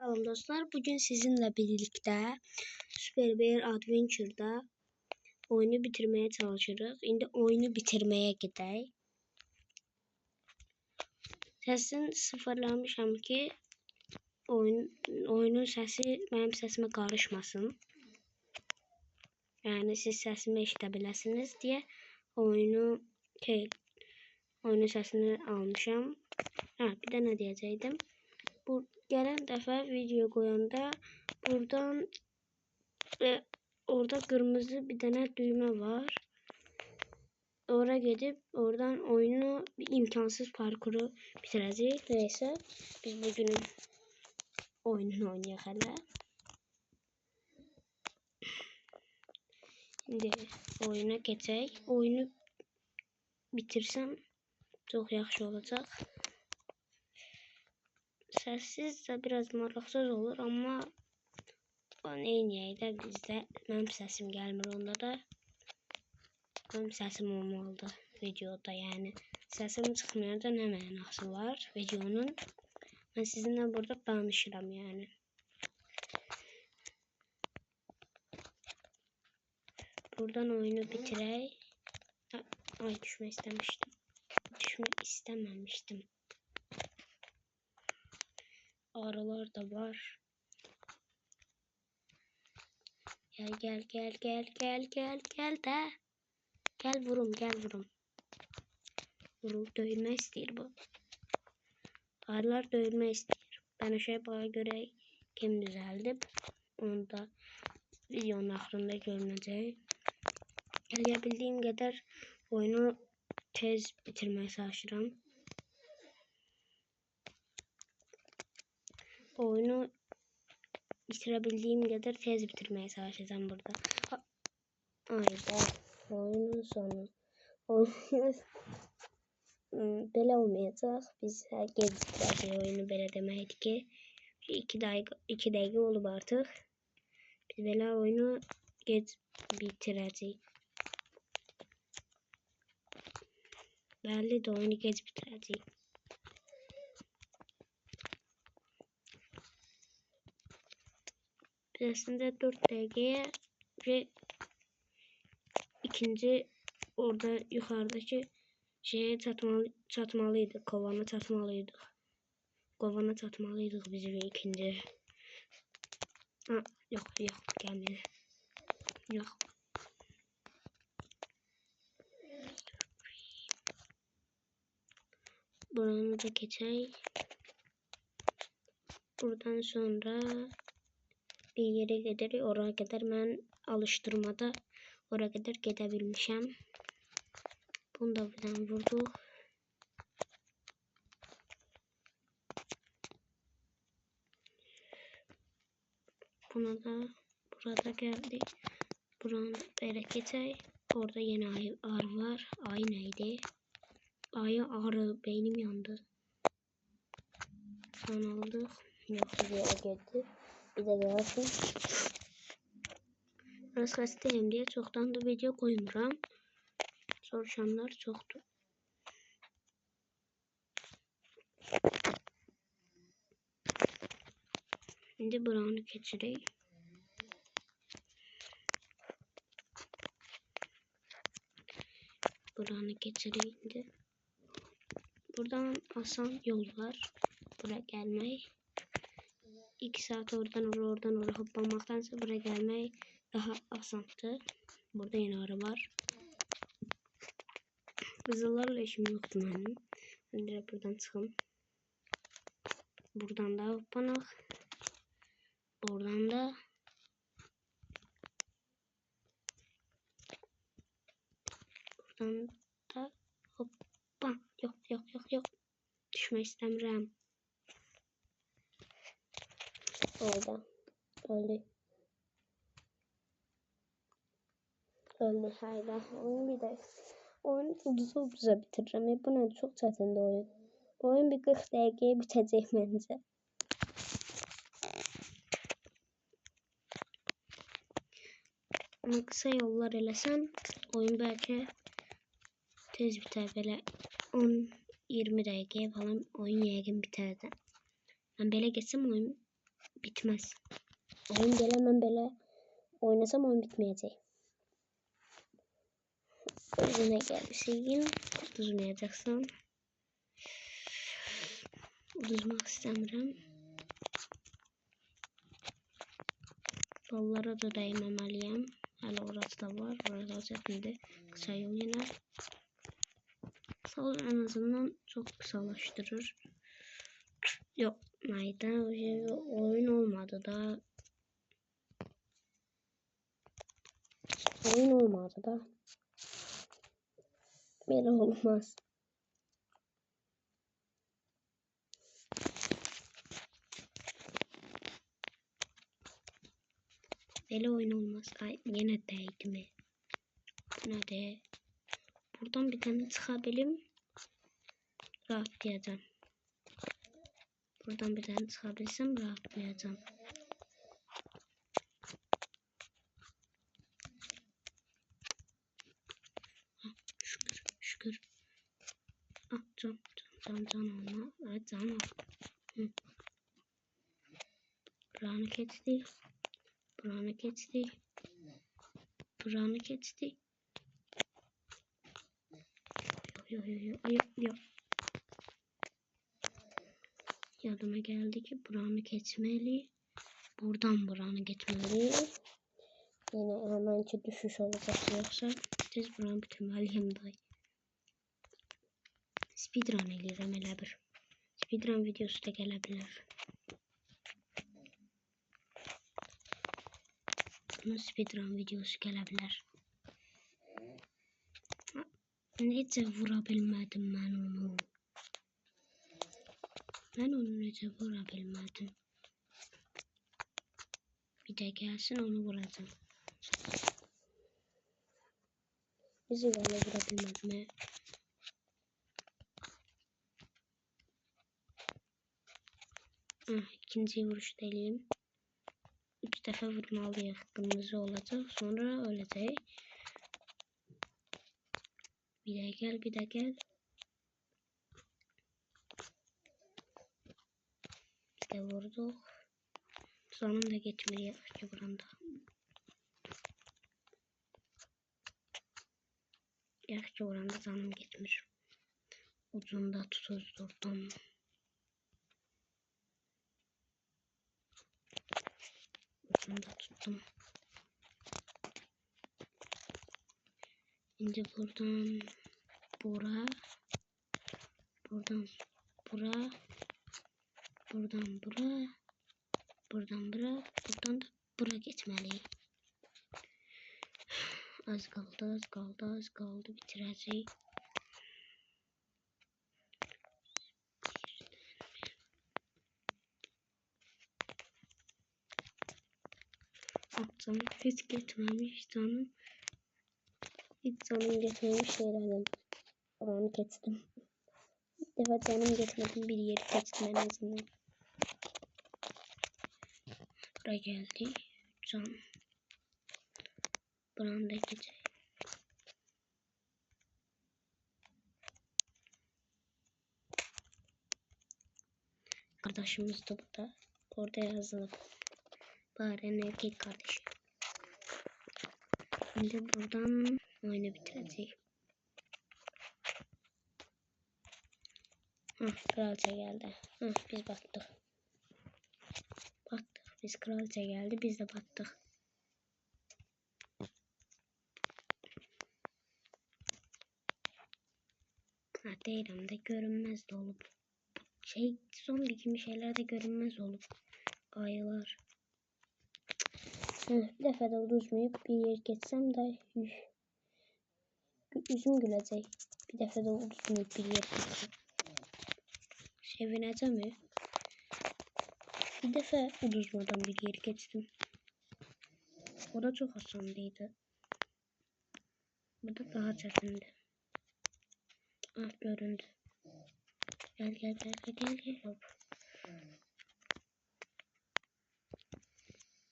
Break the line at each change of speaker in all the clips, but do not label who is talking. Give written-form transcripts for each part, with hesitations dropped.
Salam dostlar, bugün sizinle birlikte Super Bear Adventure'da oyunu bitirmeye çalışırıq. İndi oyunu bitirmeye gedək. Səsini sıfırlamışam ki, oyunun səsi mənim səsimə qarışmasın. Yəni siz səsimi eşidə biləsiniz deyə oyunun səsini almışam. Bir də nə deyəcəkdim? Bu gələn dəfə video qoyanda buradan orada qırmızı bir dənə düymə var. Ora gedib oradan oyunu imkansız parkuru bitirəcəyik. Neysə biz bugün oyununu oynayaq hələ. İndi oyuna keçək. Oyunu bitirsəm çox yaxşı olacaq. Səssiz də biraz maraqsız olur, amma neyniyək də bizdə mənim səsim gəlmir, onda da mənim səsim olmalıdır videoda, yəni səsim çıxmayanda nə mənası var videonun. Mən sizinlə burada danışıram yəni. Buradan oyunu bitirək. Ay düşmək istəmişdim. Düşmək istəməmişdim. Arılar da var. Gel də. Gel vurum. Vurub döyülmək istəyir bu. Arılar döyülmək istəyir. Ben aşağıya bağa görək kim düzəldib. Onu da videonun axırında görünəcək. Eləyəbildiyim qədər oyunu tez bitirməyə çalışıram. Oyunu bitirebildiğim kadar tez bitirmeye çalışacağım burada. Ayda oyunun sonu. Oyun belə olmayacaq. Biz gec bitirəcəyik oyunu, belə deməkdir ki 2 dəqiqə olub artıq. Biz belə oyunu gec bitirəcəyik. Bəllidir, oyunu gec bitirəcəyik. Aslında 4 dəqiqəyə ve ikinci orada yuxarıdakı şeye çatmalıydık. Kovana çatmalıydık. Kovana çatmalıydık bizim ikinci. Yok gelmedi. Yok. Buranı da geçey. Buradan sonra bir yere gedərik, oraya kadar mən alıştırmada oraya kadar gedə bilmişəm. Bunu da birdən vurduq. Buna da burada geldik. Buranı belə keçək. Orada yeni arı var. Ayı neydi? Ayı arı. Beynim yandı. Son aldık. Yok, bir yere geldi. Bir de gelsin. Biraz xəstəyim deyə çoxdan da video koymuram. Soruşanlar çoxdur. İndi buranı keçirik. Buranı keçirik indi. Buradan asan yol var. Buraya gelmək. 2 saat oradan oraya hoppamaktansa buraya gelmək daha asandır. Burada yine arı var. Kızıllarla işim yoktu benim. Ben direkt buradan çıkım. Buradan da hoppanak. Buradan da. Buradan da hoppa. Yok. Düşmek istemiyorum. Orada. Öldü hayda. Oyun bir de. Oyunu uduza bitiririm. Bu ne? Çok çətindir oyun. Oyun bir 40 dəqiqəyə bitəcək məncə. Ama kısa yollar eləsən oyun belki tez biter, belə 10-20 dəqiqəyə falan oyun yəqin bitərdi. Ben belə geçsem oyun bitmez. Oyun gelemem böyle oynasam oyun bitmeyecek. Özüne gelmişsin. Uzmayacaksan. Uzmak istemiyorum. Yollara da değmemeliyim. Hala orası da var. Orada üzerinde kısa yol yine. Sağ ol, en azından çok kısalaştırır. Yok. Neyden oyun olmadı da. Oyun olmadı da. Böyle olmaz. Böyle oyun olmaz. Ay, yine değdi mi? Yine de. Buradan bir tane çıkabilirim. Rahatlayacağım. Buradan bir tane çıkabilsem rahatlayacağım. Şükür, şükür. Ah, can olma. Evet, can ol. Buranı geçti. Buranı geçti. Buranı geçti. Yok. Yardıma geldi ki buranı geçmeli. Buradan buranı geçmeli. Yine hemenki düşüş olacak yoksa tez buranı bitirmeliyim day. Speedrun eləyirəm elə bir. Speedrun videosu da gələ bilər. Bunun speedrun videosu gələ bilər. Necə vura bilmədim mən onu? Mən onu necə vura bilmədim? Bir də gəlsin onu vuracağım. Bizi valla vura bilmədim. İkinci vuruşda eləyim. 3 dəfə vurmalıyıq. Qırmızı olacaq. Sonra öləcək. Bir də gəl. Bir də vurduq. Canım da geçmeli ki buranda. Yaxşı oranda canım geçmir. Ucunda tutuzdurdum. Ucunda tuttum. Şimdi buradan bura. Buradan bura. Buradan bura. Buradan bura. Buradan da bura geçmeli. Az kaldı. Bitireceğiz. Canım hiç geçmemiş canım. Hiç canım geçmemiş şeylerden. Oranı geçtim. İlk defa canım geçmedim bir yeri geçtim en azından. Buraya geldi. Can. Buranın da geçecek. Kardeşimiz de burada. Orada yazılı. Bari erkek kardeşi. Şimdi buradan oyunu bitireceğiz. Kraliçe geldi. Biz battık. Biz kraliçe geldi. Biz de battık. Değilim de görünmez de olup. Zombi gibi şeyler de görünmez olup. Ayılar. Bir defa da uzmayıp bir yer geçsem de yüzüm gülecek. Bir defa da uzmayıp bir yer geçsem. Sevineceğim mi? Bir defa uzmadan bir yer geçtim. O da çok asanlıydı. Burada daha çekindi. Göründü. Gel. Hop.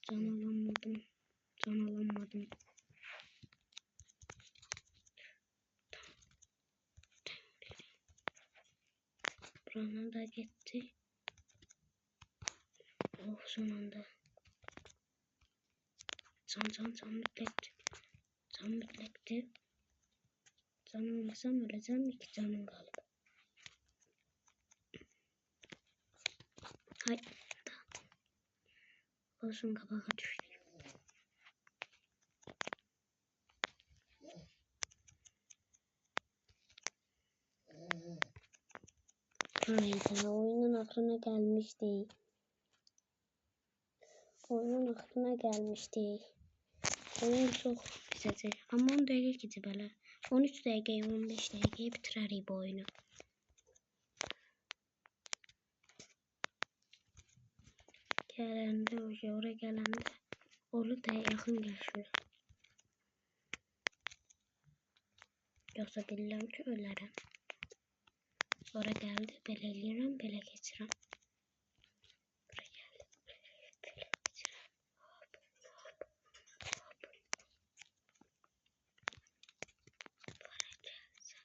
Can alamadım. Buranın da gitti. Oh, son anda. Can mütlekti. Can mütlekti. Can olmasam öleceğim. 2 canım kaldı. Hay. Olsun, kabağa düştü. Hayda, oyunun aklına gelmişti. Oyunun aklına gelmişti. Oyun çok pisəcək. Amma 10 dəqiqə keçib hələ. 13 dəqiqəyə, 15 dəqiqəyə bitirərik bu oyunu. Gələndə, oraya gələndə orada da yaxın gəlir. Yoxsa bilirəm ki, ölərəm. Ora gəldi, belə eləyirəm, belə keçirəm. Bura gəldi, belə keçirəm. Hop, hop, hop. Hara gəlsə,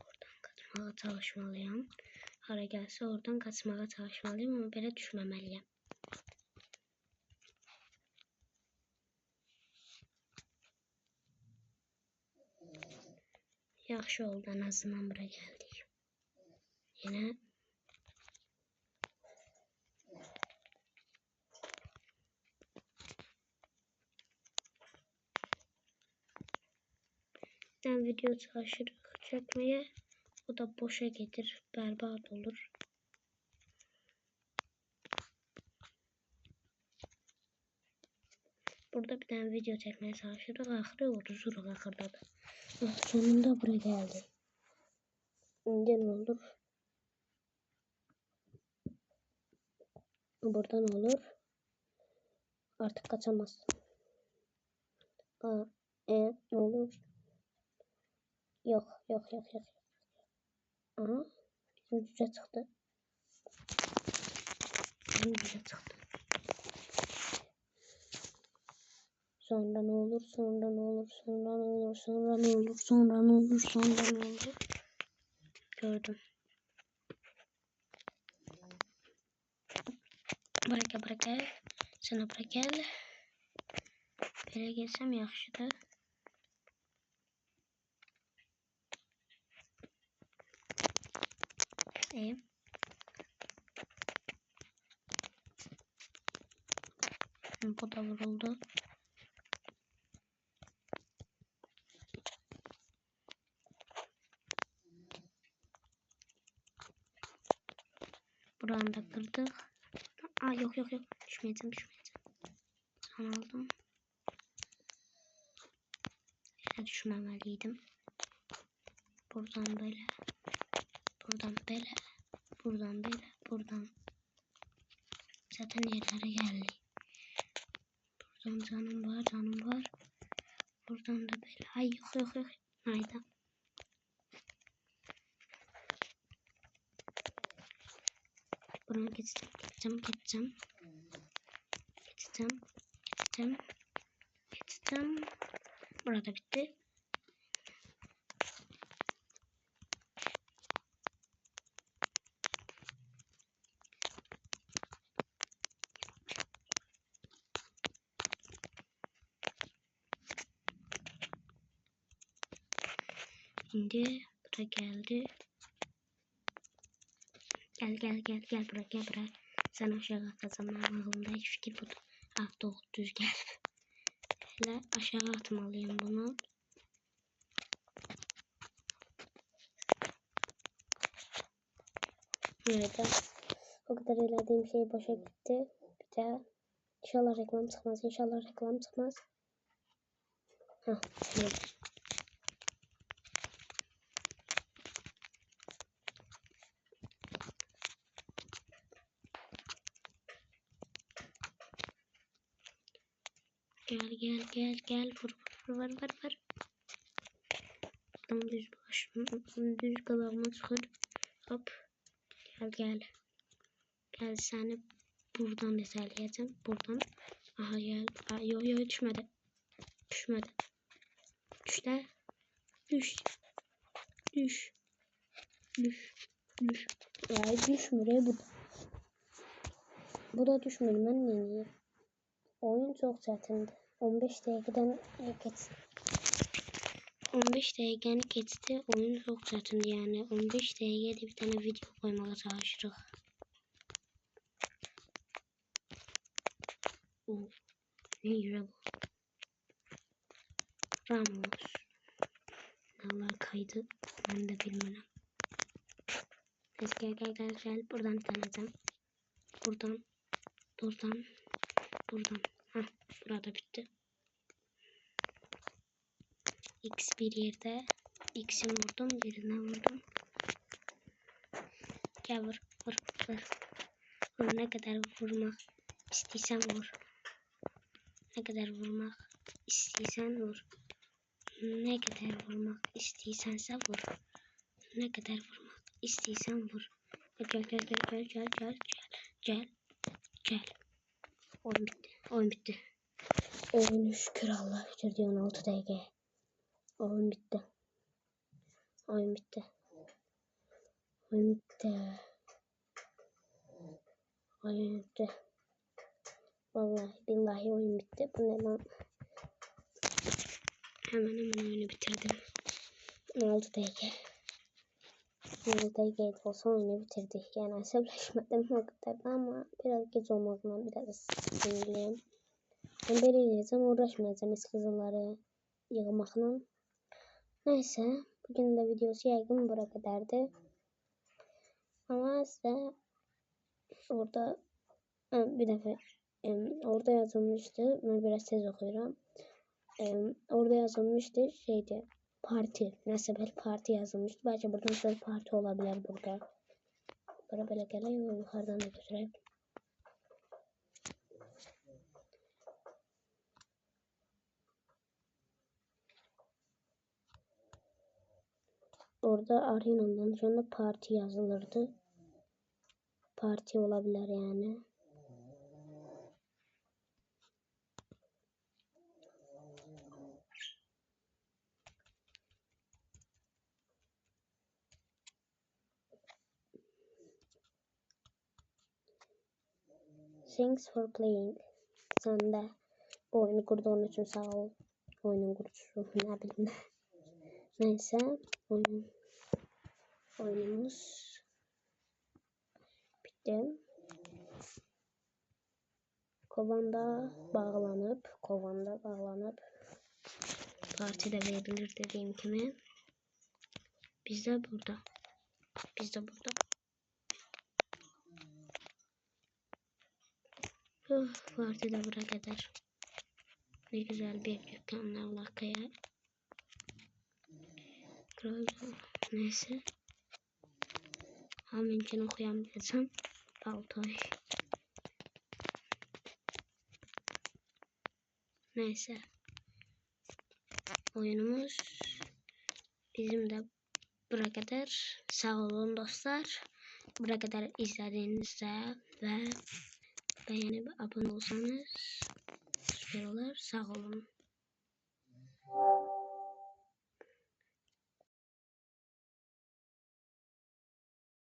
oradan qaçmağa çalışmalıyam. Hara gəlsə, oradan qaçmağa çalışmalıyım, amma belə düşməməliyəm. Yaxşı oldu, en azından bura geldik. Yine ben video çalışırıq çekmeye, o da boşa gelir, berbat olur. Burada bir tane video çekmeye çalışırıq, axırı uduzuruq axırda da. Sonunda buraya geldi. İndi ne olur? Buradan olur. Artık kaçamazsın. Ne olur? Yok. Aha. Bizim cüce çıktı. Sonra ne olur? Gördüm. Bırak. Sana bırak gel. Böyle gelsem yaxşıdır. Bu da vuruldu. Buranı da kırdık. Yok. Düşmeyeceğim. Can aldım. Düşmemeliydim. Buradan böyle. Buradan. Zaten yerlere geldi. Buradan canım var. Buradan da böyle. Ay yok. Hayda. Buradan geçeceğim. Burada bitti. Şimdi bura geldi. Gel buraya. Sen aşağı kazanmam ağzımda hiç fikir budur. Doğru düz gel. Hele aşağı atmalıyım bunu. Nerede? O kadar elediğim şey boşa gitti. Bir daha. İnşallah reklam çıkmaz. Hah. Evet. Gel. Vur. Tam düz kulağıma çıkır. Hop. Gel. Gel seni buradan ezeleyeceğim. Buradan. Aha gel. Yok düşmedi. Düş. Ya düşmüyor bu. Bu da düşmedi. Ben niye? Oyun çok çətindir. 15 dəqiqədən keçdi. 15 dəqiqəni keçdi. Oyun çok çətindir. Yani 15 dəqiqədə bir tane video koymaya çalışırıq. Ne yürü bu? Ramos. Allah kaydı. Ben de bilmiyorum. Gel. Buradan tanıdım. Buradan. Hah, burada bitti. X bir yerde. X'i vurdum. Birine vurdum. Gel vur. Ne kadar vurmak istiysen vur. Ne kadar vurmak istiysen vur. Ne kadar vurmak istiysense vur. Ne kadar vurmak istiysen vur. Gel. Oyun bitti. Oyun şükür Allah şükür diyor 16 dakika. Oyun bitti. Vallahi billahi oyun bitti. Bu ne lan? Hemen oyunu bitirdim. 16 dakika. 16 dakika olsa oyunu bitirdik. Yani hesaplaşmadım o kadar ama biraz geç olmakla biraz sinirliyim. Ben böyle yiyeceğim, uğraşmayacağım eskizonları yığmakla. Neyse, bugün de videosu yaygın buraya kadardı. Ama size orada bir defa orada yazılmıştı. Ben biraz tez okuyorum. Orada yazılmıştı şeydi. Parti. Nasıl parti yazılmıştı. Belki buradan sonra parti olabilir burada. Böyle geliyor. Yukarıdan da götüreyim. Orada Arena'dan sonra parti yazılırdı. Parti olabilir yani. Thanks for playing. Sen de bu oyunu kurduğun için sağ ol. Oyunun kurucusu ne bileyim. Neyse oyunumuz bitti. Kovanda bağlanıp partide verilir dediğim gibi. Biz de burada. Partide buraya kadar. Ne güzel bir dükkanlar lakaya. Neyse. Hemencin okuyamayacağım. Paltoy. Neyse. Oyunumuz bizim de buraya kadar. Sağ olun dostlar. Buraya kadar izlediğinizde ve beğenip abone olsanız süper olur. Sağ olun.